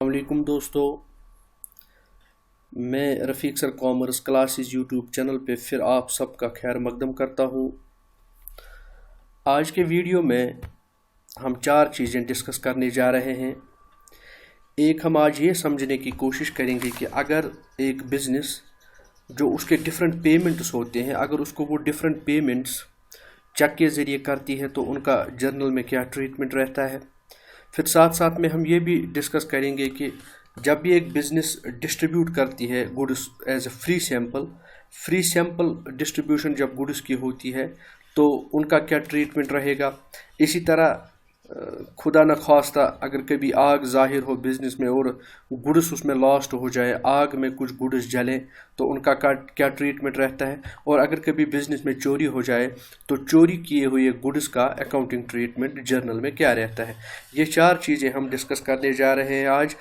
अस्सलामुअलैकुम दोस्तों, मैं Rafiq sir commerce classes YouTube channel पे फिर आप सबका खैर मकदम करता हूँ। आज के वीडियो में हम 4 चीज़ें डिस्कस करने जा रहे हैं। एक, हम आज ये समझने की कोशिश करेंगे कि अगर एक बिज़नेस जो उसके डिफरेंट पेमेंट्स होते हैं, अगर उसको वो डिफरेंट पेमेंट्स चेक के ज़रिए करती है तो उनका जर्नल में क्या ट्रीटमेंट रहता है। फिर साथ साथ में हम ये भी डिस्कस करेंगे कि जब भी एक बिज़नेस डिस्ट्रीब्यूट करती है goods as a free sample distribution जब गुड्स की होती है तो उनका क्या ट्रीटमेंट रहेगा। इसी तरह खुदा न खास्ता अगर कभी आग ज़ाहिर हो बिज़नेस में और गुड्स उसमें लॉस्ट हो जाए, आग में कुछ गुड्स जलें तो उनका क्या ट्रीटमेंट रहता है। और अगर कभी बिज़नेस में चोरी हो जाए तो चोरी किए हुए गुड्स का अकाउंटिंग ट्रीटमेंट जर्नल में क्या रहता है। ये 4 चीज़ें हम डिस्कस करने जा रहे हैं आज।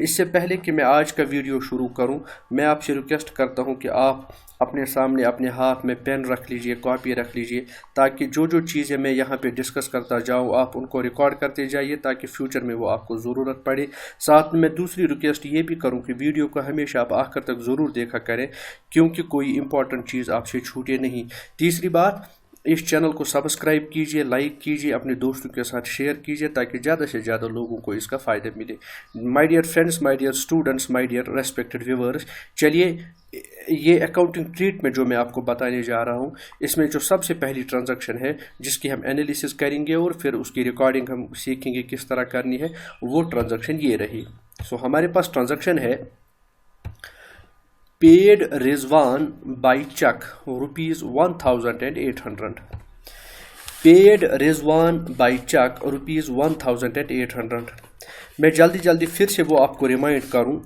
इससे पहले कि मैं आज का वीडियो शुरू करूं, मैं आपसे रिक्वेस्ट करता हूं कि आप अपने सामने अपने हाथ में पेन रख लीजिए, कॉपी रख लीजिए, ताकि जो जो चीज़ें मैं यहाँ पे डिस्कस करता जाऊँ आप उनको रिकॉर्ड करते जाइए ताकि फ्यूचर में वो आपको ज़रूरत पड़े। साथ में दूसरी रिक्वेस्ट ये भी करूँ कि वीडियो को हमेशा आप आखिर तक ज़रूर देखा करें क्योंकि कोई इंपॉर्टेंट चीज़ आपसे छूटे नहीं। तीसरी बात, इस चैनल को सब्सक्राइब कीजिए, लाइक कीजिए, अपने दोस्तों के साथ शेयर कीजिए ताकि ज़्यादा से ज़्यादा लोगों को इसका फ़ायदा मिले। My dear friends, my dear students, my dear respected viewers, चलिए ये अकाउंटिंग ट्रीटमेंट जो मैं आपको बताने जा रहा हूँ, इसमें जो सबसे पहली ट्रांजैक्शन है जिसकी हम एनालिसिस करेंगे और फिर उसकी रिकॉर्डिंग हम सीखेंगे किस तरह करनी है, वो ट्रांजैक्शन ये रही। सो हमारे पास ट्रांजैक्शन है paid Rizwan by cheque ₹1,800। Paid Rizwan by cheque ₹1,800। मैं जल्दी फिर से वो आपको रिमाइंड करूं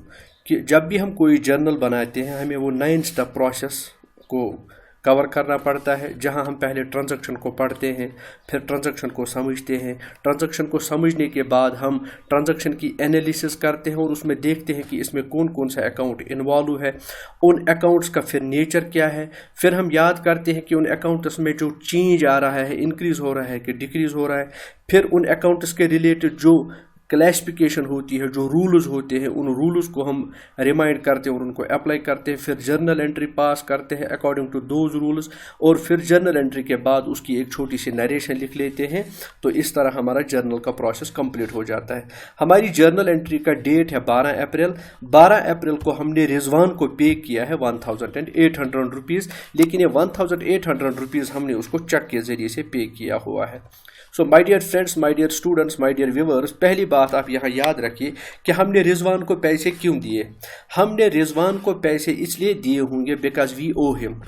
कि जब भी हम कोई जर्नल बनाते हैं हमें वो 9 स्टेप प्रोसेस को कवर करना पड़ता है, जहां हम पहले ट्रांजैक्शन को पढ़ते हैं, फिर ट्रांजैक्शन को समझते हैं, ट्रांजैक्शन को समझने के बाद हम ट्रांजैक्शन की एनालिसिस करते हैं और उसमें देखते हैं कि इसमें कौन कौन सा अकाउंट इन्वॉल्व है, उन अकाउंट्स का फिर नेचर क्या है। फिर हम याद करते हैं कि उन अकाउंट्स में जो चेंज आ रहा है, इंक्रीज़ हो रहा है कि डिक्रीज़ हो रहा है। फिर उन अकाउंट्स के रिलेटेड जो क्लासिफिकेशन होती है, जो रूल्स होते हैं, उन रूल्स को हम रिमाइंड करते हैं और उनको अप्लाई करते हैं। फिर जर्नल एंट्री पास करते हैं अकॉर्डिंग टू दोज रूल्स और फिर जर्नल एंट्री के बाद उसकी एक छोटी सी नरेशन लिख लेते हैं। तो इस तरह हमारा जर्नल का प्रोसेस कंप्लीट हो जाता है। हमारी जर्नल एंट्री का डेट है 12 अप्रैल। 12 अप्रैल को हमने रिजवान को पे किया है ₹1,800, लेकिन ये ₹1,800 हमने उसको चेक के ज़रिए से पे किया हुआ है। So my dear friends, my dear students, my dear viewers, पहली बात आप यहाँ याद रखिए कि हमने रिजवान को पैसे क्यों दिए। हमने रिजवान को पैसे इसलिए दिए होंगे बिकॉज वी ओ हिम।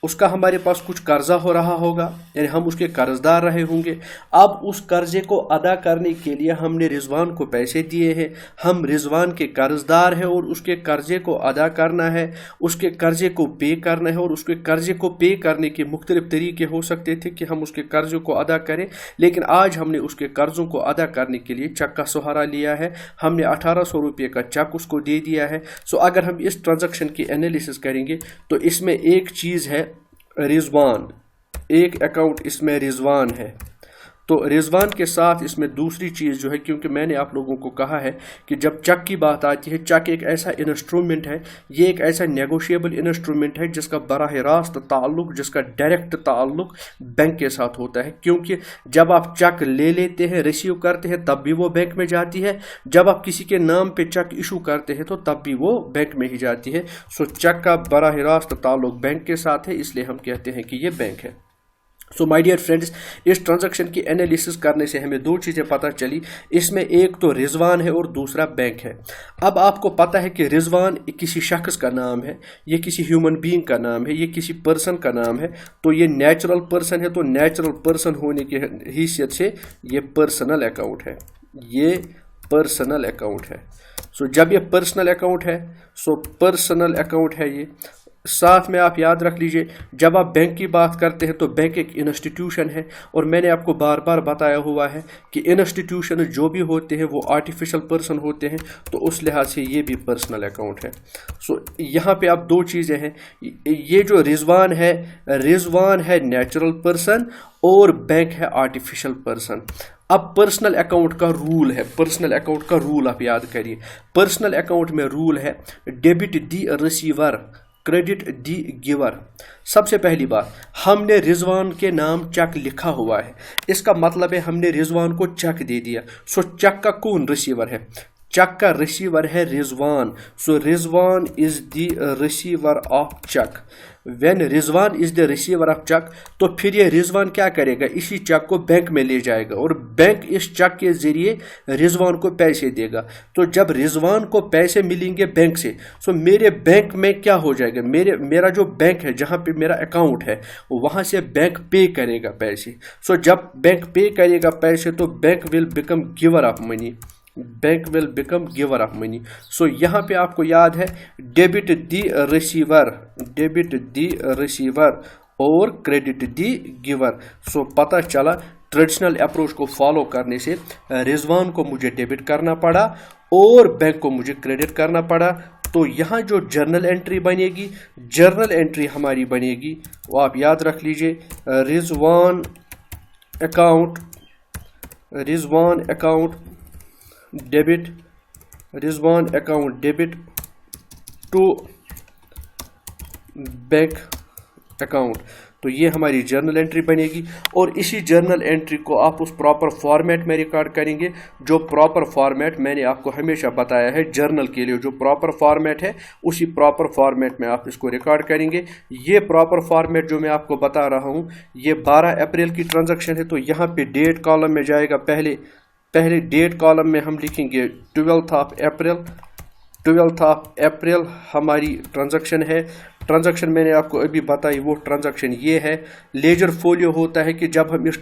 उसका हमारे पास कुछ कर्जा हो रहा होगा, यानी हम उसके कर्जदार रहे होंगे। अब उस कर्जे को अदा करने के लिए हमने रिजवान को पैसे दिए हैं। हम रिजवान के कर्जदार हैं और उसके कर्जे को अदा करना है, उसके कर्जे को पे करना है। और उसके कर्जे को पे करने के मुख्तलिफ तरीके हो सकते थे कि हम उसके कर्जे को अदा करें, लेकिन आज हमने उसके कर्जों को अदा करने के लिए चेक का सहारा लिया है। हमने ₹1800 का चेक उसको दे दिया है। सो अगर हम इस ट्रांजैक्शन की एनालिसिस करेंगे तो इसमें एक चीज़ है रिजवान, एक अकाउंट इसमें रिजवान है। तो रिजवान के साथ इसमें दूसरी चीज़ जो है, क्योंकि मैंने आप लोगों को कहा है कि जब चेक की बात आती है, चेक एक ऐसा इंस्ट्रूमेंट है, ये एक ऐसा नेगोशिएबल इंस्ट्रूमेंट है जिसका बराह रास्त ताल्लुक, जिसका डायरेक्ट ताल्लुक बैंक के साथ होता है। क्योंकि जब आप चेक ले लेते हैं, रिसीव करते हैं, तब भी वो बैंक में जाती है। जब आप किसी के नाम पे चेक इशू करते हैं तो तब भी वो बैंक में ही जाती है। सो चेक का बराह रास्त ताल्लुक बैंक के साथ है, इसलिए हम कहते हैं कि ये बैंक है। सो माय डियर फ्रेंड्स, इस ट्रांजैक्शन की एनालिसिस करने से हमें 2 चीज़ें पता चली। इसमें एक तो रिजवान है और दूसरा बैंक है। अब आपको पता है कि रिजवान किसी शख्स का नाम है, ये किसी ह्यूमन बीइंग का नाम है, ये किसी पर्सन का नाम है। तो ये नेचुरल पर्सन है, तो नेचुरल पर्सन होने की हैसियत से ये पर्सनल अकाउंट है, ये पर्सनल अकाउंट है। सो जब ये पर्सनल अकाउंट है, सो पर्सनल अकाउंट है ये। साथ में आप याद रख लीजिए, जब आप बैंक की बात करते हैं तो बैंक एक इंस्टीट्यूशन है और मैंने आपको बार बार बताया हुआ है कि इंस्टीट्यूशन जो भी होते हैं वो आर्टिफिशियल पर्सन होते हैं, तो उस लिहाज से ये भी पर्सनल अकाउंट है। सो यहाँ पे आप 2 चीज़ें हैं, ये जो रिजवान है नेचुरल पर्सन और बैंक है आर्टिफिशियल पर्सन। अब पर्सनल अकाउंट का रूल है, पर्सनल अकाउंट का रूल आप याद करिए। पर्सनल अकाउंट में रूल है debit the receiver, credit the giver. सबसे पहली बात, हमने रिजवान के नाम चेक लिखा हुआ है, इसका मतलब है हमने रिजवान को चेक दे दिया। सो चेक का कौन रिसीवर है? चेक का रिसीवर है Rizwan. So Rizwan is the receiver of cheque. When Rizwan is the receiver of cheque, तो फिर ये रिजवान क्या करेगा? इसी चेक को बैंक में ले जाएगा और बैंक इस चेक के जरिए रिजवान को पैसे देगा। तो जब रिजवान को पैसे मिलेंगे बैंक से, सो मेरे बैंक में क्या हो जाएगा? मेरा जो बैंक है, जहाँ पे मेरा अकाउंट है, वहाँ से बैंक पे करेगा पैसे। सो जब बैंक पे करेगा पैसे, तो bank will become giver of money, bank will become giver of money. So यहाँ पे आपको याद है debit the receiver, debit the receiver और क्रेडिट दी गिवर। सो पता चला ट्रेडिशनल अप्रोच को फॉलो करने से रिजवान को मुझे डेबिट करना पड़ा और बैंक को मुझे क्रेडिट करना पड़ा। तो यहाँ जो जर्नल एंट्री बनेगी, जर्नल एंट्री हमारी बनेगी, वो आप याद रख लीजिए, Rizwan account debit, Rizwan account debit to bank account. तो ये हमारी जर्नल एंट्री बनेगी और इसी जर्नल एंट्री को आप उस प्रॉपर फॉर्मेट में रिकॉर्ड करेंगे, जो प्रॉपर फॉर्मेट मैंने आपको हमेशा बताया है जर्नल के लिए। जो प्रॉपर फॉर्मेट है, उसी प्रॉपर फॉर्मेट में आप इसको रिकॉर्ड करेंगे। ये प्रॉपर फॉर्मेट जो मैं आपको बता रहा हूँ, ये 12 अप्रैल की ट्रांजैक्शन है। तो यहाँ पे डेट कॉलम में जाएगा, पहले डेट कॉलम में हम लिखेंगे 12 अप्रैल हमारी ट्रांजैक्शन है। ट्रांजैक्शन मैंने आपको अभी बताई, वो ट्रांजैक्शन ये है। लेजर फोलियो होता है कि जब हम इस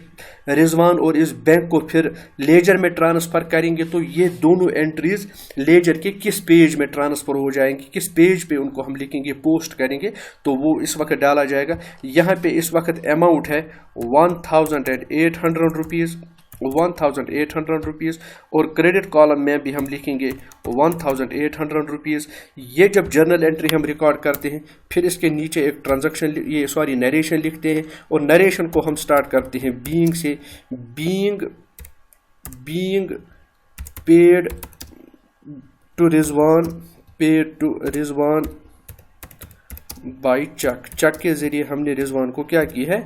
रिजवान और इस बैंक को फिर लेजर में ट्रांसफ़र करेंगे, तो ये दोनों एंट्रीज लेजर के किस पेज में ट्रांसफ़र हो जाएंगी, किस पेज पे उनको हम लिखेंगे, पोस्ट करेंगे, तो वो इस वक्त डाला जाएगा। यहाँ पे इस वक्त अमाउंट है 1800 रुपीज़, 1800 रुपीज़, और क्रेडिट कॉलम में भी हम लिखेंगे 1800 रुपीज़। ये जब जर्नल एंट्री हम रिकॉर्ड करते हैं, फिर इसके नीचे एक ट्रांजैक्शन नरेशन लिखते हैं और नरेशन को हम स्टार्ट करते हैं बीइंग से, being paid to Rizwan by cheque. Cheque के ज़रिए हमने रिजवान को क्या की है?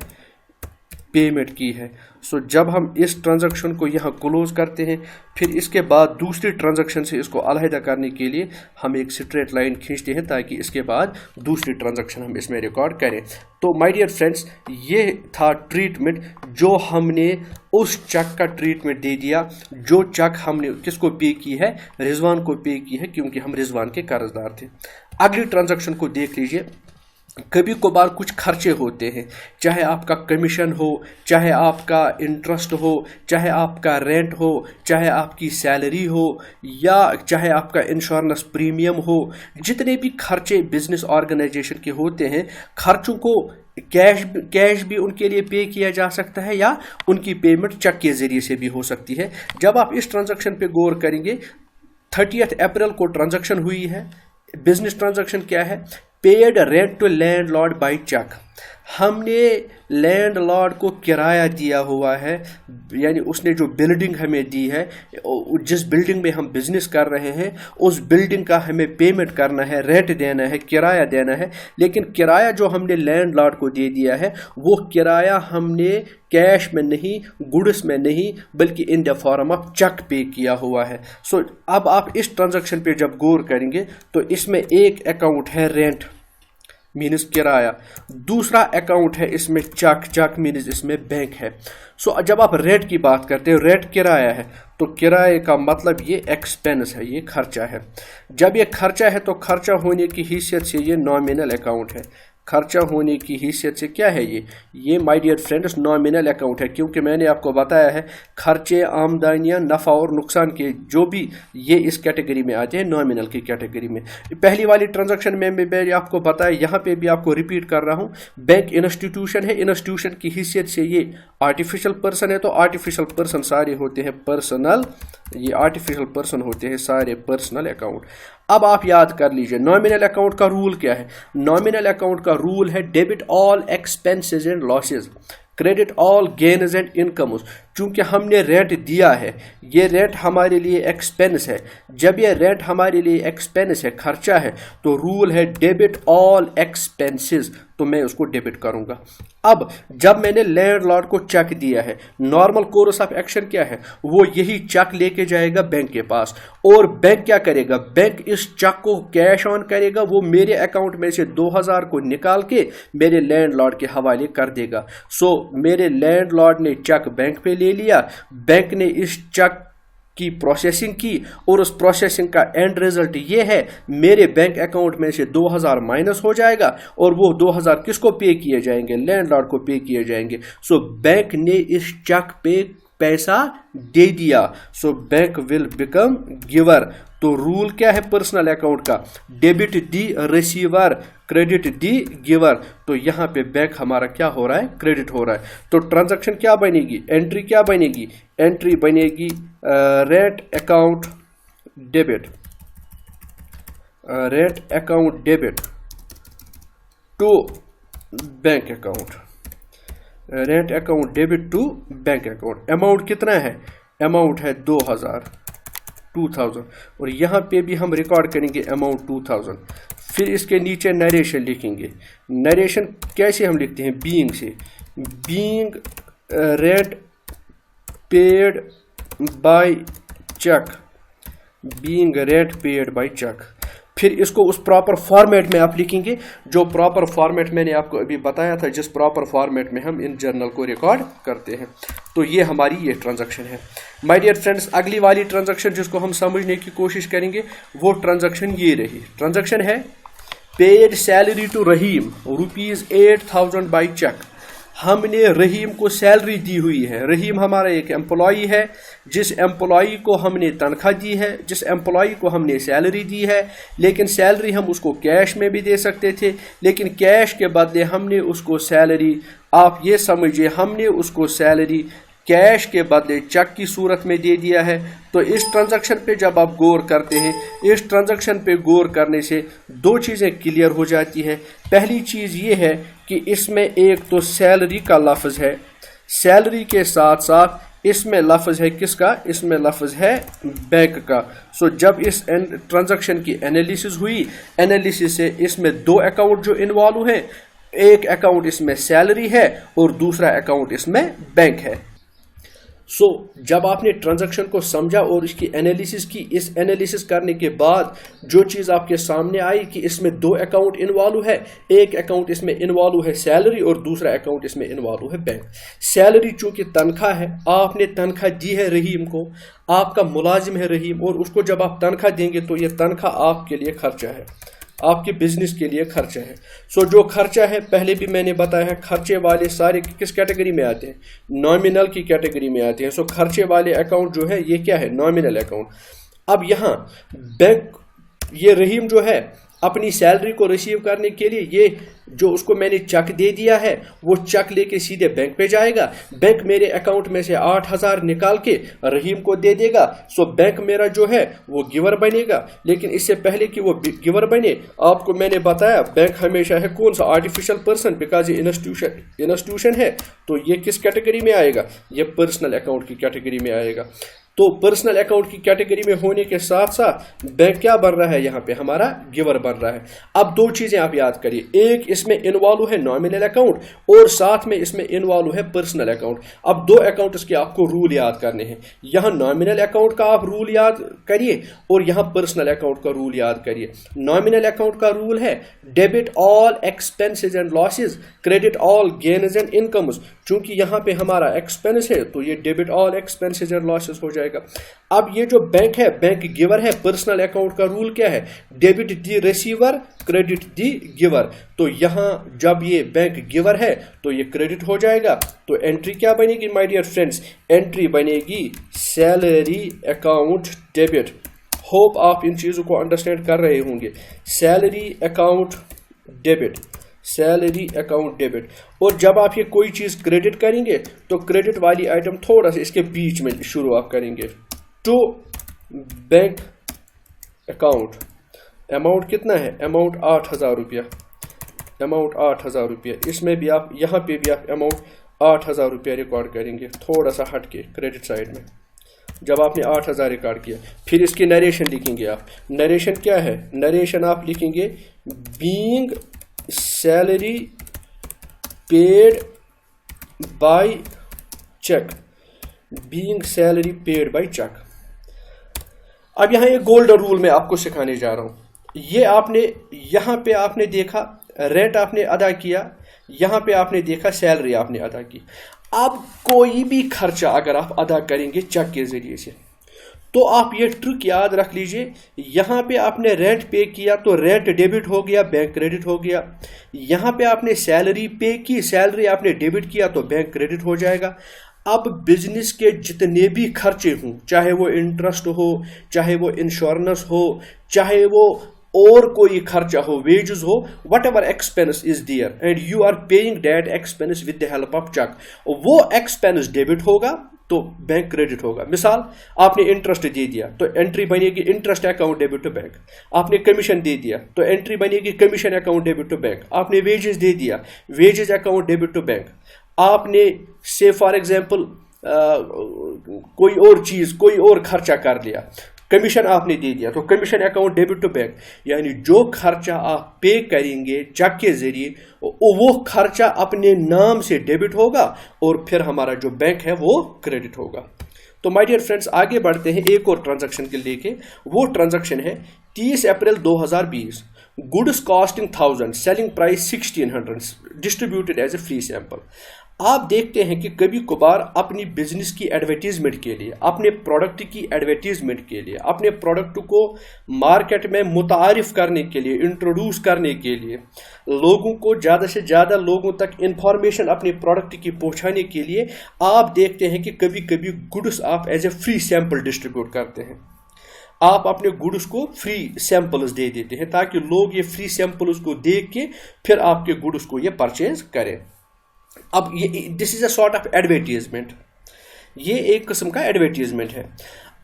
पेमेंट की है। सो जब हम इस ट्रांजैक्शन को यहाँ क्लोज करते हैं, फिर इसके बाद दूसरी ट्रांजैक्शन से इसको अलहदा करने के लिए हम एक स्ट्रेट लाइन खींचते हैं, ताकि इसके बाद दूसरी ट्रांजैक्शन हम इसमें रिकॉर्ड करें। तो माय डियर फ्रेंड्स, ये था ट्रीटमेंट जो हमने उस चेक का ट्रीटमेंट दे दिया, जो चेक हमने किसको पे की है? रिजवान को पे की है, क्योंकि हम रिजवान के कर्जदार थे। अगली ट्रांजैक्शन को देख लीजिए। कभी कभार कुछ खर्चे होते हैं, चाहे आपका कमीशन हो, चाहे आपका इंटरेस्ट हो, चाहे आपका रेंट हो, चाहे आपकी सैलरी हो, या चाहे आपका इंश्योरेंस प्रीमियम हो। जितने भी खर्चे बिजनेस ऑर्गेनाइजेशन के होते हैं, खर्चों को कैश भी उनके लिए पे किया जा सकता है, या उनकी पेमेंट चेक के ज़रिए से भी हो सकती है। जब आप इस ट्रांजैक्शन पे गौर करेंगे, 30 अप्रैल को ट्रांजैक्शन हुई है। बिजनेस ट्रांजैक्शन क्या है? Paid rent to landlord by cheque. हमने लैंडलॉर्ड को किराया दिया हुआ है, यानी उसने जो बिल्डिंग हमें दी है, जिस बिल्डिंग में हम बिजनेस कर रहे हैं, उस बिल्डिंग का हमें पेमेंट करना है, रेंट देना है, किराया देना है। लेकिन किराया जो हमने लैंडलॉर्ड को दे दिया है, वो किराया हमने कैश में नहीं, गुड्स में नहीं, बल्कि in the form of cheque pay किया हुआ है। सो अब आप इस ट्रांजैक्शन पे जब गौर करेंगे, तो इसमें एक अकाउंट है रेंट मीन्स किराया, दूसरा अकाउंट है इसमें चेक मीन्स इसमें बैंक है। सो जब आप रेंट की बात करते हो, रेंट किराया है, तो किराए का मतलब ये एक्सपेंस है, ये खर्चा है। जब ये खर्चा है, तो खर्चा होने की हैसियत से ये नॉमिनल अकाउंट है। खर्चा होने की हैसियत से क्या है ये my dear friends nominal account है, क्योंकि मैंने आपको बताया है खर्चे, आमदनियाँ, नफ़ा और नुकसान के जो भी ये इस कैटेगरी में आते हैं, नॉमिनल की कैटेगरी में। पहली वाली ट्रांजैक्शन में मैंने आपको बताया, यहाँ पे भी आपको रिपीट कर रहा हूँ, बैंक इंस्टीट्यूशन है, इंस्टीट्यूशन की हैसियत से ये आर्टिफिशियल पर्सन है। तो आर्टिफिशियल पर्सन सारे होते हैं पर्सनल, ये आर्टिफिशियल पर्सन होते हैं सारे पर्सनल अकाउंट। अब आप याद कर लीजिए नॉमिनल अकाउंट का रूल क्या है। नॉमिनल अकाउंट का रूल है debit all expenses and losses, credit all gains and incomes. چونکہ ہم نے رینٹ دیا ہے، یہ رینٹ ہمارے لیے ایکسپینس ہے. جب یہ رینٹ ہمارے لیے ایکسپینس ہے، خرچہ ہے، تو رول ہے ڈیبٹ آل ایکسپینسز، تو میں اس کو ڈیبٹ کروں گا. اب جب میں نے لینڈ لارڈ کو چیک دیا ہے، نارمل کورس آف ایکشن کیا ہے؟ وہ یہی چیک لے کے جائے گا بینک کے پاس، اور بینک کیا کرے گا؟ بینک اس چیک کو کیش آن کرے گا، وہ میرے اکاؤنٹ میں سے 2000 کو نکال کے میرے لینڈ لارڈ کے حوالے کر دے گا. سو میرے لینڈ لارڈ نے چیک بینک پہ لے لیا، بینک نے اس چیک کی پروسیسنگ کی، اور اس پروسیسنگ کا اینڈ ریزلٹ یہ ہے میرے بینک اکاؤنٹ میں سے 2000 مائنس ہو جائے گا، اور وہ 2000 کس کو پے کیے جائیں گے؟ لینڈ لارڈ کو پے کیے جائیں گے. سو بینک نے اس چیک پہ پیسہ دے دیا، سو بینک ول بیکم گیور. تو رول کیا ہے پرسنل اکاؤنٹ کا؟ Debit the receiver, credit the giver. تو یہاں پہ بینک ہمارا کیا ہو رہا ہے؟ کریڈٹ ہو رہا ہے. تو ٹرانزیکشن کیا بنے گی؟ انٹری کیا بنے گی؟ انٹری بنے گی rent account debit, rent account debit to bank account, rent account debit to bank account. Amount کتنا ہے؟ اماؤنٹ ہے 2000، اور یہاں پہ بھی ہم ریکارڈ کریں گے اماؤنٹ 2000. پھر اس کے نیچے نریشن لکھیں گے. نریشن کیسے ہم لکھتے ہیں؟ بینگ سے. Being rent paid by cheque, being rent paid by cheque. پھر اس کو اس پراپر فارمیٹ میں آپ لکھیں گے، جو پراپر فارمیٹ میں نے آپ کو ابھی بتایا تھا، جس پراپر فارمیٹ میں ہم ان جرنل کو ریکارڈ کرتے ہیں. تو یہ ہماری یہ ٹرانزیکشن ہے. مائی ڈیئر فرینڈس، اگلی والی ٹرانزیکشن جس کو ہم سمجھنے کی کوشش کریں گے وہ ٹرانزیکشن یہ رہی. ٹرانزیکشن ہے paid salary to Rahim ₹8000 by cheque. ہم نے رحیم کو سیلری دی ہوئی ہے. رحیم ہمارا ایک امپلائی ہے، جس امپلائی کو ہم نے تنخواہ دی ہے، جس امپلائی کو ہم نے سیلری دی ہے. لیکن سیلری ہم اس کو کیش میں بھی دے سکتے تھے، لیکن کیش کے بدلے ہم نے اس کو سیلری، آپ یہ سمجھیے ہم نے اس کو سیلری کیش کے بدلے چیک کی صورت میں دے دیا ہے. تو اس ٹرانزیکشن پہ جب آپ غور کرتے ہیں، اس ٹرانزیکشن پہ غور کرنے سے دو چیزیں کلیئر ہو جاتی ہیں. پہلی چیز یہ ہے کہ اس میں ایک تو سیلری کا لفظ ہے، سیلری کے ساتھ ساتھ اس میں لفظ ہے کس کا؟ اس میں لفظ ہے بینک کا. سو جب اس ٹرانزیکشن کی انالیسس ہوئی، انالیسس سے اس میں دو اکاؤنٹ جو انوالو ہیں، ایک اکاؤنٹ اس میں سیلری ہے اور دوسرا اکاؤنٹ اس میں بینک ہے. سو جب آپ نے ٹرانزیکشن کو سمجھا اور اس کی انالیسس کی، اس انالیسس کرنے کے بعد جو چیز آپ کے سامنے آئی کہ اس میں دو اکاؤنٹ انوالو ہے، ایک اکاؤنٹ اس میں انوالو ہے سیلری اور دوسرا اکاؤنٹ اس میں انوالو ہے بینک. سیلری چونکہ تنخواہ ہے، آپ نے تنخواہ دی ہے رحیم کو، آپ کا ملازم ہے رحیم، اور اس کو جب آپ تنخواہ دیں گے تو یہ تنخواہ آپ کے لیے خرچہ ہے، آپ کے بزنس کے لیے خرچہ ہے. سو جو خرچہ ہے، پہلے بھی میں نے بتایا ہے، خرچے والے سارے کس کیٹیگری میں آتے ہیں؟ نامنل کی کیٹیگری میں آتے ہیں. سو خرچے والے اکاؤنٹ جو ہے یہ کیا ہے؟ Nominal account. اب یہاں بینک، یہ رحیم جو ہے اپنی سیلری کو ریسیو کرنے کے لیے یہ جو اس کو میں نے چیک دے دیا ہے، وہ چیک لے کے سیدھے بینک پہ جائے گا. بینک میرے اکاؤنٹ میں سے 8000 نکال کے رحیم کو دے دے گا. سو بینک میرا جو ہے وہ گیور بنے گا. لیکن اس سے پہلے کہ وہ گیور بنے، آپ کو میں نے بتایا بینک ہمیشہ ہے کون سا؟ آرٹیفیشل پرسن، بیکاز یہ انسٹیٹیوشن ہے. تو یہ کس کیٹیگری میں آئے گا؟ یہ پرسنل اکاؤنٹ کی کیٹیگری میں آئے گا. تو پرسنل اکاؤنٹ کی کیٹیگری میں ہونے کے ساتھ ساتھ بینک کیا بن رہا ہے؟ یہاں پہ ہمارا گیور بن رہا ہے. اب دو چیزیں آپ یاد کریے، ایک اس میں انوالو ہے نامنل اکاؤنٹ اور ساتھ میں اس میں انوالو ہے پرسنل اکاؤنٹ. اب دو اکاؤنٹس کے آپ کو رول یاد کرنے ہیں. یہاں نامنل اکاؤنٹ کا آپ رول یاد کریے اور یہاں پرسنل اکاؤنٹ کا رول یاد کریے. نامنل اکاؤنٹ کا رول ہے debit all expenses and losses, credit all gains and incomes. چونکہ یہاں پہ ہمارا ایکسپینس ہے تو یہ debit all expenses and losses ہو جائے گا. اب یہ جو بینک ہے، بینک گیور ہے. پرسنل اکاؤنٹ کا رول کیا ہے؟ Debit the receiver, credit the giver. تو یہاں جب یہ بینک گیور ہے تو یہ کریڈٹ ہو جائے گا. تو انٹری کیا بنے گی مائی ڈیئر فرینڈس؟ انٹری بنے گی سیلری اکاؤنٹ ڈیبٹ. ہوپ آپ ان چیزوں کو انڈرسٹینڈ کر رہے ہوں گے. Salary account debit, salary account debit. اور جب آپ یہ کوئی چیز کریڈٹ کریں گے تو کریڈٹ والی آئٹم تھوڑا سا اس کے بیچ میں شروع آپ کریں گے. ٹو بینک اکاؤنٹ، اماؤنٹ کتنا ہے؟ اماؤنٹ 8000 روپیہ، اماؤنٹ 8000 روپیہ. اس میں بھی آپ، یہاں پہ بھی آپ اماؤنٹ 8,000 रुपया रिकॉर्ड करेंगे, थोड़ा सा हट के क्रेडिट साइड में। जब आपने 8,000 रिकॉर्ड किया, फिर इसकी नरेशन लिखेंगे आप। नरेशन क्या है? नरेशन आप लिखेंगे being salary paid by cheque, being salary paid by cheque. अब यहाँ एक गोल्डन रूल मैं आपको सिखाने जा रहा हूँ। ये आपने यहाँ पे आपने देखा रेंट आपने अदा किया, यहाँ पे आपने देखा सैलरी आपने अदा की। अब कोई भी खर्चा अगर आप अदा करेंगे चेक के जरिए से, तो आप ये ट्रिक याद रख लीजिए। यहाँ पे आपने रेंट पे किया तो रेंट डेबिट हो गया, बैंक क्रेडिट हो गया। यहाँ पे आपने सैलरी पे की, सैलरी आपने डेबिट किया तो बैंक क्रेडिट हो जाएगा। अब बिजनेस के जितने भी खर्चे हों, चाहे वो इंटरेस्ट हो, चाहे वो इंश्योरेंस हो, चाहे वो और कोई खर्चा हो, वेजेस हो, whatever expense is there and you are paying that expense with the help of cheque, वो एक्सपेंस डेबिट होगा तो बैंक क्रेडिट होगा। मिसाल, आपने इंटरेस्ट दे दिया तो एंट्री बनेगी interest account debit to bank. आपने कमीशन दे दिया तो एंट्री बनेगी commission account debit to bank. आपने वेजेस दे दिया, wages account debit to bank. आपने से फॉर एग्जांपल कोई और चीज, कोई और खर्चा कर लिया, कमीशन आपने दे दिया तो commission account debit to bank. यानी जो खर्चा आप पे करेंगे चेक के जरिए वो खर्चा अपने नाम से डेबिट होगा और फिर हमारा जो बैंक है वो क्रेडिट होगा। तो माय डियर फ्रेंड्स, आगे बढ़ते हैं एक और ट्रांजैक्शन के लेके। वो ट्रांजैक्शन है 30 April 2020, goods costing 1000, selling price 1600, distributed as a free sample. आप देखते हैं कि कभी कभार अपनी बिजनेस की एडवर्टीजमेंट के लिए, अपने प्रोडक्ट की एडवर्टीजमेंट के लिए, अपने प्रोडक्ट को मार्केट में मुतारिफ करने के लिए, इंट्रोड्यूस करने के लिए, लोगों को ज़्यादा से ज़्यादा लोगों तक इंफॉर्मेशन अपने प्रोडक्ट की पहुंचाने के लिए आप देखते हैं कि कभी कभी गुड्स आप as a free sample distribute करते हैं। आप अपने गुड्स को फ्री सैंपल्स दे देते हैं ताकि लोग ये फ्री सैंपल्स को देख के फिर आपके गुड्स को ये परचेज करें। अब ये this is a sort of advertisement, ये एक किस्म का एडवर्टीजमेंट है।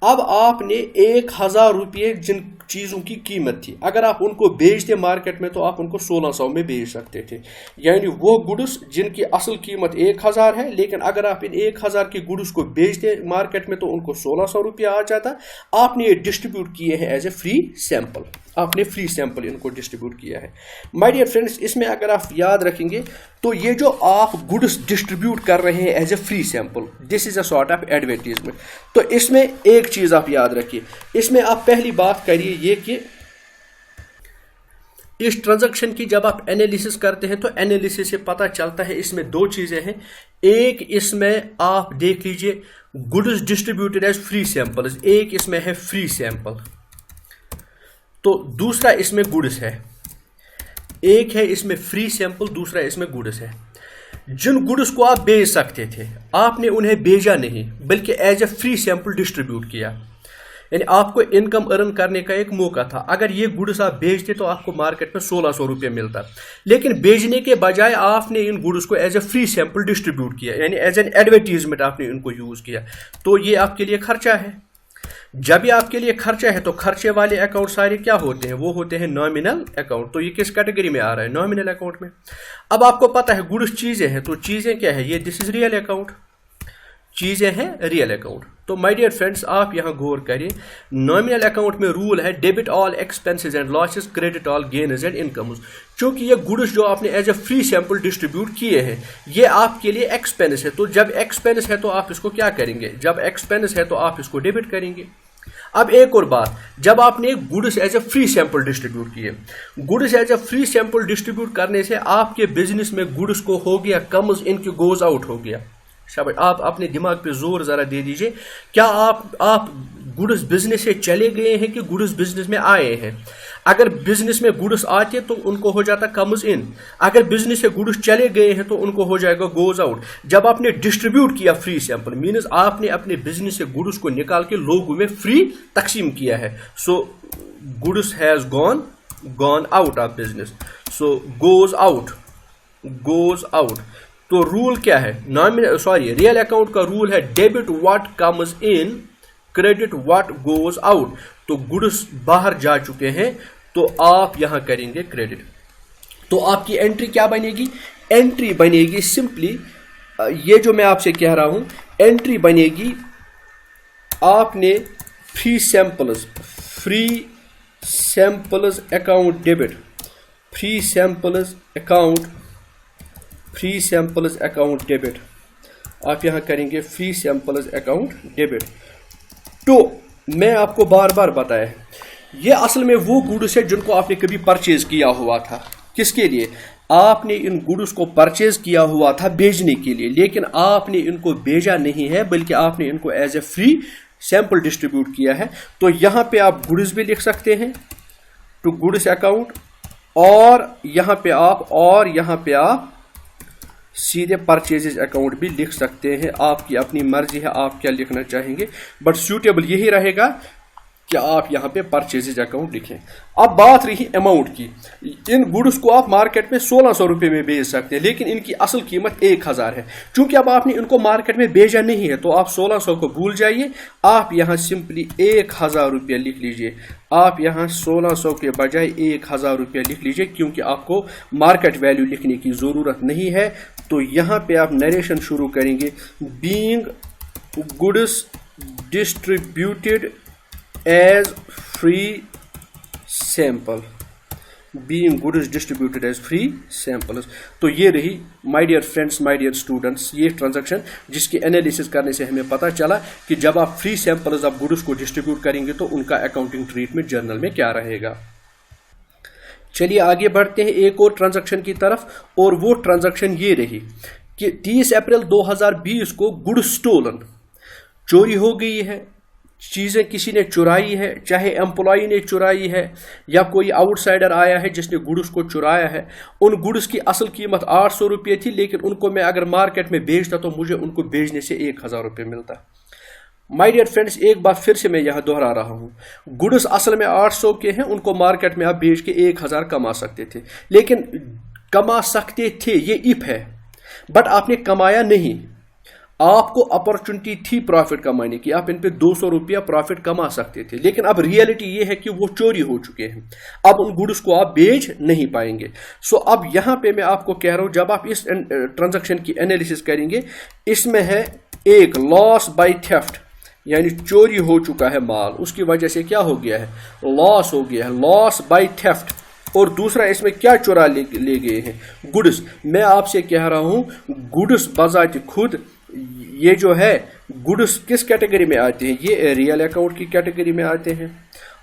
अब आपने 1,000 रुपये जिन चीज़ों की कीमत थी, अगर आप उनको बेचते मार्केट में तो आप उनको 1600 में बेच सकते थे। यानी वो गुड्स जिनकी असल कीमत 1,000 है, लेकिन अगर आप इन 1,000 के गुड्स को बेचते मार्केट में तो उनको 1600 रुपया आ जाता। आपने ये डिस्ट्रीब्यूट किए हैं एज ए फ्री सैंपल, आपने फ्री सैंपल इनको डिस्ट्रीब्यूट किया है। माय डियर फ्रेंड्स, इसमें अगर आप याद रखेंगे तो ये जो आप गुड्स डिस्ट्रीब्यूट कर रहे हैं as a free sample, this is a sort of advertisement. तो इसमें एक चीज आप याद रखिए, इसमें आप पहली बात करिए ये कि इस ट्रांजैक्शन की जब आप एनालिसिस करते हैं तो एनालिसिस से पता चलता है इसमें दो चीजें हैं। एक इसमें आप देख लीजिए goods distributed as free samples, एक इसमें है फ्री सैंपल, तो दूसरा इसमें गुड्स है। एक है इसमें फ्री सैंपल, दूसरा इसमें गुड्स है। जिन गुड्स को आप बेच सकते थे आपने उन्हें बेचा नहीं बल्कि as a free sample distribute किया। यानी आपको इनकम अर्न करने का एक मौका था। अगर ये गुड्स आप बेचते तो आपको मार्केट में 1600 रुपये मिलता, लेकिन बेचने के बजाय आपने इन गुड्स को as a free sample distribute किया, यानी एज एन एडवर्टीजमेंट आपने इनको यूज किया। तो ये आपके लिए खर्चा है। जब ये आपके लिए खर्चा है तो खर्चे वाले अकाउंट सारे क्या होते हैं? वो होते हैं नॉमिनल अकाउंट। तो ये किस कैटेगरी में आ रहा है? नॉमिनल अकाउंट में। अब आपको पता है गुड्स चीजें हैं, तो चीजें क्या है? ये दिस इज रियल अकाउंट, चीजें हैं रियल अकाउंट। तो माय डियर फ्रेंड्स, आप यहां गौर करिए, नॉमिनल अकाउंट में रूल है debit all expenses and losses, credit all gains and incomes. क्योंकि ये गुड्स जो आपने as a free sample distribute किए हैं ये आपके लिए एक्सपेंस है, तो जब एक्सपेंस है तो आप इसको क्या करेंगे? जब एक्सपेंस है तो आप इसको डेबिट करेंगे। अब एक और बात, जब आपने goods as a free sample distribute किए, goods as a free sample distribute करने से आपके बिजनेस में गुड्स को हो गया कम्स इनकी गोज आउट हो गया। शाबाश, आप अपने दिमाग पे जोर जरा दे दीजिए। क्या आप गुड्स बिजनेस से चले गए हैं कि गुड्स बिजनेस में आए हैं? अगर बिजनेस में गुड्स आते तो उनको हो जाता कम्स इन, अगर बिजनेस से गुड्स चले गए हैं तो उनको हो जाएगा गोज आउट। जब आपने डिस्ट्रीब्यूट किया फ्री सैंपल मीन्स आपने अपने बिजनेस से गुड्स को निकाल के लोगों में फ्री तकसीम किया है। So goods has gone out of business, so goes out. तो रूल क्या है? रियल अकाउंट का रूल है debit what comes in, credit what goes out. तो गुड्स बाहर जा चुके हैं तो आप यहां करेंगे क्रेडिट। तो आपकी एंट्री क्या बनेगी? एंट्री बनेगी सिंपली ये जो मैं आपसे कह रहा हूं, एंट्री बनेगी, आपने free samples account debit, free samples account debit, आप यहां करेंगे फ्री सैंपल्स अकाउंट डेबिट। तो मैं आपको बार बार बताया, ये असल में वो गुड्स है जिनको आपने कभी परचेज किया हुआ था। किसके लिए? आपने इन गुड्स को परचेज किया हुआ था बेचने के लिए, लेकिन आपने इनको भेजा नहीं है, बल्कि आपने इनको as a free sample distribute किया है। तो यहां पे आप गुड्स भी लिख सकते हैं, टू गुड्स अकाउंट, और यहां पे आप सीधे परचेजेस अकाउंट भी लिख सकते हैं। आपकी अपनी मर्जी है आप क्या लिखना चाहेंगे, बट सूटेबल यही रहेगा कि आप यहां पे परचेजेस अकाउंट लिखें। अब बात रही अमाउंट की, इन गुड्स को आप मार्केट में 1600 रुपए में बेच सकते हैं, लेकिन इनकी असल कीमत 1000 है। चूंकि अब आपने इनको मार्केट में भेजा नहीं है, तो आप 1600 को भूल जाइए, आप यहां सिंपली 1000 रुपया लिख लीजिए। आप यहां 1600 के बजाय 1000 रुपया लिख लीजिए, क्योंकि आपको मार्केट वैल्यू लिखने की जरूरत नहीं है। तो यहां पे आप नरेशन शुरू करेंगे, being goods distributed as free sample, being goods distributed as free samples. तो ये रही my dear friends, my dear students, ये ट्रांजैक्शन जिसकी एनालिसिस करने से हमें पता चला कि जब आप फ्री सैंपल्स ऑफ गुड्स को डिस्ट्रीब्यूट करेंगे तो उनका अकाउंटिंग ट्रीटमेंट जर्नल में क्या रहेगा। चलिए आगे बढ़ते हैं एक और ट्रांजैक्शन की तरफ, और वो ट्रांजैक्शन ये रही कि 30 अप्रैल 2020 को गुड्स स्टोलन, चोरी हो गई है, चीजें किसी ने चुराई है, चाहे एम्प्लॉई ने चुराई है या कोई आउटसाइडर आया है जिसने गुड्स को चुराया है। उन गुड्स की असल कीमत 800 रुपये थी, लेकिन उनको मैं अगर मार्केट में बेचता तो मुझे उनको बेचने से 1000 रुपये मिलता। माय डियर फ्रेंड्स, एक बात फिर से मैं यहां दोहरा रहा हूं, गुड्स असल में 800 के हैं, उनको मार्केट में आप बेच के 1000 कमा सकते थे, लेकिन कमा सकते थे ये इफ है, बट आपने कमाया नहीं। आपको अपॉर्चुनिटी थी प्रॉफिट कमाने की, आप इन पे 200 रुपया प्रॉफिट कमा सकते थे, लेकिन अब रियलिटी ये है कि वो चोरी हो चुके हैं, अब उन गुड्स को आप बेच नहीं पाएंगे। सो अब यहां पे मैं आपको कह रहा हूं, जब आप इस ट्रांजैक्शन की एनालिसिस करेंगे, इसमें है एक लॉस बाय थेफ्ट, यानी चोरी हो चुका है माल, उसकी वजह से क्या हो गया है, लॉस हो गया है, लॉस बाय थेफ्ट। और दूसरा इसमें क्या चुरा ले गए हैं, गुड्स। मैं आपसे कह रहा हूं गुड्स बजाते खुद, ये जो है गुड्स किस कैटेगरी में आते हैं, ये रियल अकाउंट की कैटेगरी में आते हैं।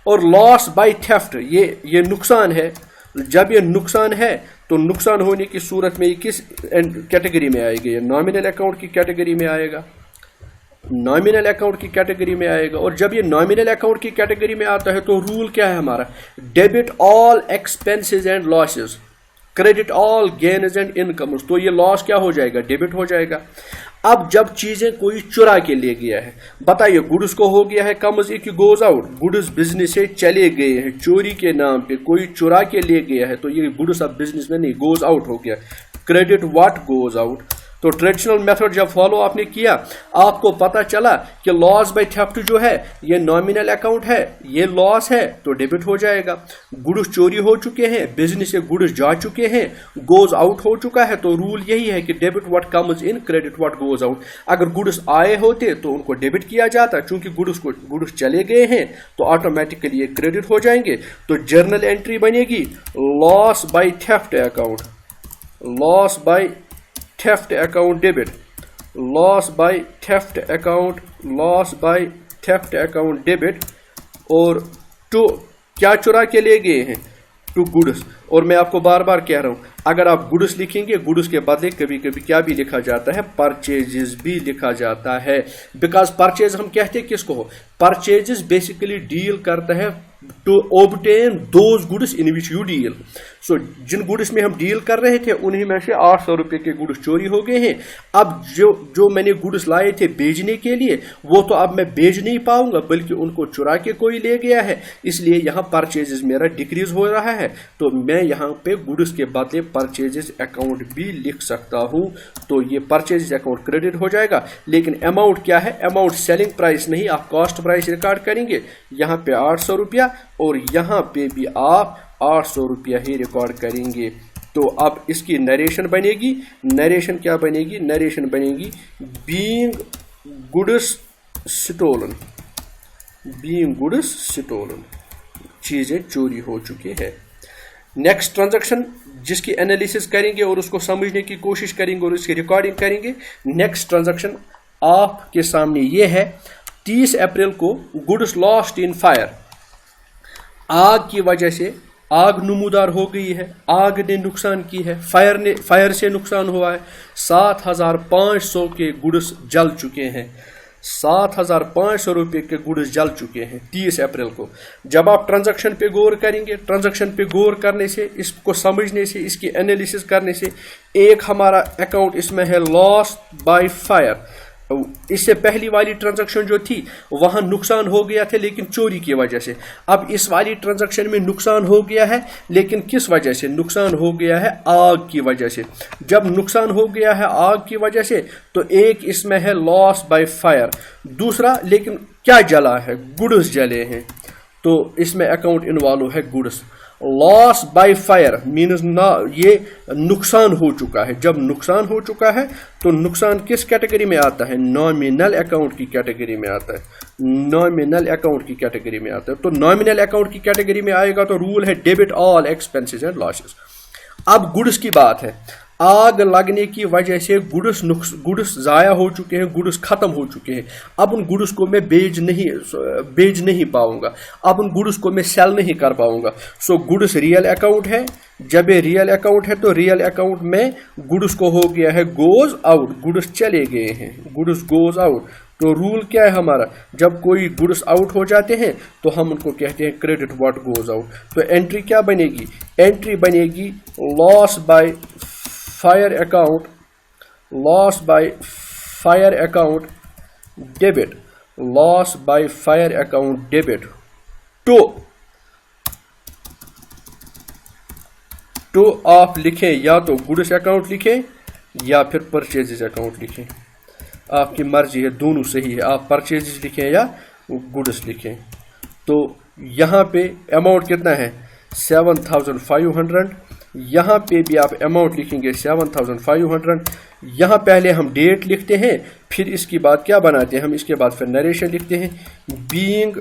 और लॉस बाय थेफ्ट ये नुकसान है। जब ये नुकसान है तो नुकसान होने की सूरत में ये किस कैटेगरी में आएगा, ये नॉमिनल अकाउंट की कैटेगरी में आएगा, नॉमिनल अकाउंट की कैटेगरी में आएगा। और जब ये नॉमिनल अकाउंट की कैटेगरी में आता है तो रूल क्या है हमारा, debit all expenses and losses, credit all gains and incomes. तो ये लॉस क्या हो जाएगा, डेबिट हो जाएगा। अब जब चीजें कोई चुरा के ले गया है, बताइए गुड्स को हो गया है comes if goes out, goods business से चले गए हैं चोरी के नाम पे, कोई चुरा के ले गया है, तो ये गुड्स अब बिजनेस में नहीं, गोज आउट हो गया। Credit what goes out. तो ट्रेडिशनल मेथड जब फॉलो आपने किया, आपको पता चला कि लॉस बाय थेफ्ट जो है ये नॉमिनल अकाउंट है, ये लॉस है, तो डेबिट हो जाएगा। गुड्स चोरी हो चुके हैं, बिजनेस से गुड्स जा चुके हैं, गोज आउट हो चुका है, तो रूल यही है कि debit what comes in, credit what goes out. अगर गुड्स आए होते तो उनको डेबिट किया जाता, चूंकि गुड्स चले गए हैं तो ऑटोमेटिकली ये क्रेडिट हो जाएंगे। तो जर्नल एंट्री बनेगी loss by theft account, loss by theft account debit, loss by theft account, loss by theft account debit. और टू क्या चुरा के ले गए हैं, टू गुड्स। और मैं आपको बार बार कह रहा हूं, अगर आप गुड्स लिखेंगे, गुड्स के बदले कभी कभी क्या भी लिखा जाता है, परचेजेस भी लिखा जाता है। बिकॉज परचेज हम कहते हैं किसको, परचेजेस बेसिकली डील करता है to obtain those goods in which you deal. So जिन गुड्स में हम डील कर रहे थे उन्हीं में से 800 रुपए के गुड्स चोरी हो गए हैं। अब जो मैंने गुड्स लाए थे बेचने के लिए, वो तो अब मैं बेच नहीं पाऊंगा, बल्कि उनको चुरा के कोई ले गया है, इसलिए यहाँ परचेजेस मेरा डिक्रीज हो रहा है। तो मैं यहाँ पे गुड्स के बदले परचेजेस अकाउंट भी लिख सकता हूँ। तो ये परचेजेस अकाउंट क्रेडिट हो जाएगा। लेकिन अमाउंट क्या है, अमाउंट सेलिंग प्राइस नहीं, आप कॉस्ट प्राइस रिकॉर्ड करेंगे। यहाँ पे 800 रुपया और यहाँ पे भी आप 800 रुपया ही रिकॉर्ड करेंगे। तो अब इसकी नरेशन बनेगी, नरेशन क्या बनेगी, नरेशन बनेगी being goods stolen, being goods stolen, चीज़ें चोरी हो चुकी हैं। नेक्स्ट ट्रांजैक्शन जिसकी एनालिसिस करेंगे और उसको समझने की कोशिश करेंगे और उसकी रिकॉर्डिंग करेंगे। नेक्स्ट ट्रांजैक्शन आपके सामने ये है, 30 अप्रैल को गुड्स लॉस्ट इन फायर, आग की वजह से आग नमूदार हो गई है, आग ने नुकसान की है, फायर से नुकसान हुआ है, 7,500 के गुड्स जल चुके हैं, 7,500 रुपये के गुड्स जल चुके हैं 30 अप्रैल को। जब आप ट्रांजैक्शन पे गौर करेंगे, ट्रांजैक्शन पे गौर करने से, इसको समझने से, इसकी एनालिसिस करने से, एक हमारा अकाउंट इसमें है लॉस बाय फायर। इससे पहली वाली ट्रांजैक्शन जो थी वहां नुकसान हो गया था लेकिन चोरी की वजह से। अब इस वाली ट्रांजैक्शन में नुकसान हो गया है लेकिन किस वजह से? नुकसान हो गया है आग की वजह से। जब नुकसान हो गया है आग की वजह से तो एक इसमें है लॉस बाय फायर, दूसरा लेकिन क्या जला है? गुड्स जले हैं, तो इसमें अकाउंट इन्वॉल्व है goods. Loss by fire means ना, ये नुकसान हो चुका है। जब नुकसान हो चुका है तो नुकसान किस कैटेगरी में आता है? नॉमिनल अकाउंट की कैटेगरी में आता है, नॉमिनल अकाउंट की कैटेगरी में आता है। तो नॉमिनल अकाउंट की कैटेगरी में आएगा तो रूल है debit all expenses and losses. अब गुड्स की बात है, आग लगने की वजह से गुड्स ज़ाया हो चुके हैं, गुड्स खत्म हो चुके हैं। अब उन गुड्स को मैं बेच नहीं पाऊंगा, अब उन गुड्स को मैं सेल नहीं कर पाऊंगा। सो गुड्स रियल अकाउंट है। जब ये रियल अकाउंट है तो रियल अकाउंट में गुड्स को हो गया है गोज आउट, गुड्स चले गए हैं, गुड्स गोज आउट। तो रूल क्या है हमारा? जब कोई गुड्स आउट हो जाते हैं तो हम उनको कहते हैं क्रेडिट व्हाट गोज आउट। तो एंट्री क्या बनेगी? एंट्री बनेगी loss by fire account, loss by fire account debit, loss by fire account debit तो आप लिखें या तो गुड्स अकाउंट लिखें या फिर परचेजेस अकाउंट लिखें, आपकी मर्जी है, दोनों सही है। आप परचेजेस लिखें या गुड्स लिखें। तो यहाँ पे अमाउंट कितना है? 7,500। यहाँ पे भी आप अमाउंट लिखेंगे 7,500। यहाँ पहले हम डेट लिखते हैं, फिर इसके बाद क्या बनाते हैं हम? इसके बाद फिर नरेशन लिखते हैं, being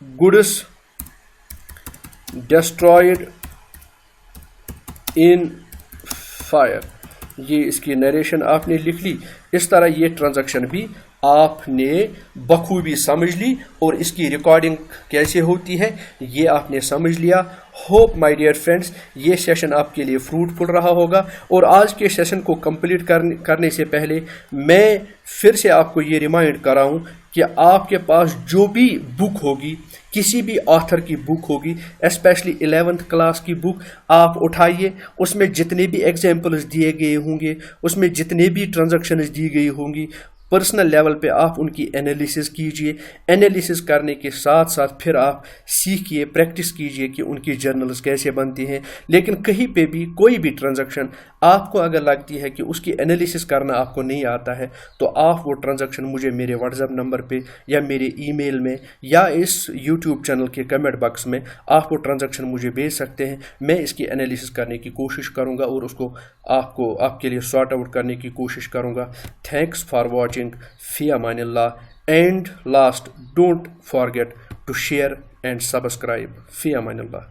goods destroyed in fire. ये इसकी नरेशन आपने लिख ली। इस तरह ये ट्रांजैक्शन भी आपने बखूबी समझ ली और इसकी रिकॉर्डिंग कैसे होती है ये आपने समझ लिया। होप माय डियर फ्रेंड्स ये सेशन आपके लिए फ्रूटफुल रहा होगा। और आज के सेशन को कंप्लीट करने से पहले मैं फिर से आपको ये रिमाइंड कराऊं कि आपके पास जो भी बुक होगी, किसी भी ऑथर की बुक होगी, स्पेशली 11th क्लास की बुक आप उठाइए। उसमें जितने भी एग्जाम्पल्स दिए गए होंगे, उसमें जितने भी ट्रांजैक्शंस दी गई होंगी, पर्सनल लेवल पे आप उनकी एनालिसिस कीजिए। एनालिसिस करने के साथ साथ फिर आप सीखिए, प्रैक्टिस कीजिए कि उनकी जर्नल्स कैसे बनती हैं। लेकिन कहीं पे भी कोई भी ट्रांजैक्शन आपको अगर लगती है कि उसकी एनालिसिस करना आपको नहीं आता है तो आप वो ट्रांजैक्शन मुझे मेरे व्हाट्सएप नंबर पे या मेरे ईमेल में या इस यूट्यूब चैनल के कमेंट बॉक्स में आप वो ट्रांजैक्शन मुझे भेज सकते हैं। मैं इसकी एनालिसिस करने की कोशिश करूँगा और उसको आपके लिए सॉर्ट आउट करने की कोशिश करूँगा। Thanks for watching. Fi amanillah, and last, don't forget to share and subscribe. Fi amanillah.